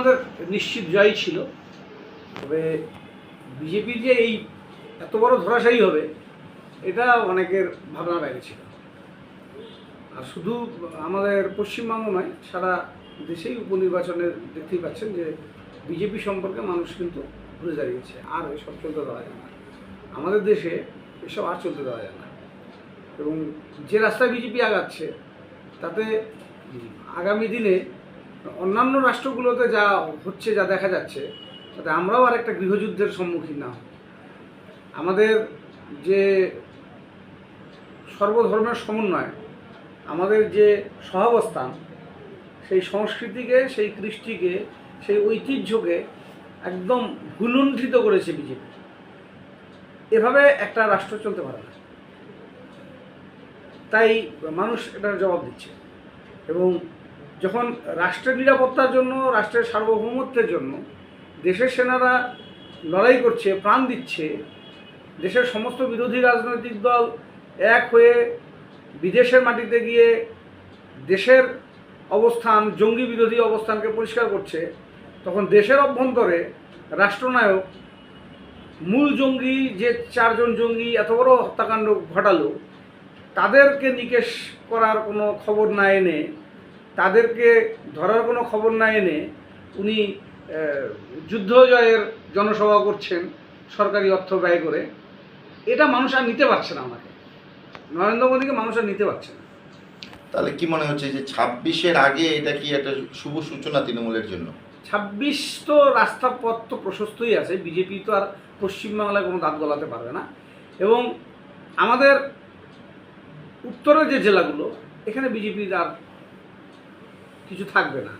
আমাদের নিশ্চিত জয় ছিল। তবে বিজেপির যে এই এত বড় ধরাশায়ী হবে এটা অনেকের ভাবনার বাইরে ছিল। আর শুধু আমাদের পশ্চিমবঙ্গ নয়, সারা দেশেই উপনির্বাচনে দেখতেই পাচ্ছেন যে বিজেপি সম্পর্কে মানুষ কিন্তু ঘুরে দাঁড়িয়েছে। আর এসব চলতে দেওয়া যায় না, আমাদের দেশে এসব আর চলতে দেওয়া যায় না। এবং যে রাস্তায় বিজেপি আগাচ্ছে তাতে আগামী দিনে অন্যান্য রাষ্ট্রগুলোতে যা হচ্ছে, যা দেখা যাচ্ছে, তাতে আমরাও আর একটা গৃহযুদ্ধের সম্মুখীন না হই। আমাদের যে সর্বধর্মের সমন্বয়, আমাদের যে সহাবস্থান, সেই সংস্কৃতিকে, সেই কৃষ্টিকে, সেই ঐতিহ্যকে একদম ভুলুণ্ঠিত করেছে বিজেপি। এভাবে একটা রাষ্ট্র চলতে পারে না। তাই মানুষ এটার জবাব দিচ্ছে। এবং যখন রাষ্ট্রের নিরাপত্তার জন্য, রাষ্ট্রের সার্বভৌমত্বের জন্য দেশের সেনারা লড়াই করছে, প্রাণ দিচ্ছে, দেশের সমস্ত বিরোধী রাজনৈতিক দল এক হয়ে বিদেশের মাটিতে গিয়ে দেশের অবস্থান, জঙ্গি বিরোধী অবস্থানকে পরিষ্কার করছে, তখন দেশের অভ্যন্তরে রাষ্ট্রনায়ক মূল জঙ্গি, যে 4 জন জঙ্গি এত বড় হত্যাকাণ্ড ঘটালো, তাদেরকে নিকেশ করার কোনো খবর না এনে, তাদেরকে ধরার কোনো খবর না এনে উনি যুদ্ধ জয়ের জনসভা করছেন সরকারি অর্থ ব্যয় করে। এটা মানুষ আর নিতে পারছে না, আমাকে নরেন্দ্র মোদীকে মানুষ আর নিতে পারছে না। তাহলে কি মনে হচ্ছে যে 26-এর আগে এটা কি একটা শুভ সূচনা তৃণমূলের জন্য? 26 তো রাস্তা পথ তো প্রশস্তই আছে, বিজেপি তো আর পশ্চিমবাংলায় কোনো দাঁত গলাতে পারবে না। এবং আমাদের উত্তরের যে জেলাগুলো, এখানে বিজেপির আর কিছু থাকবে না।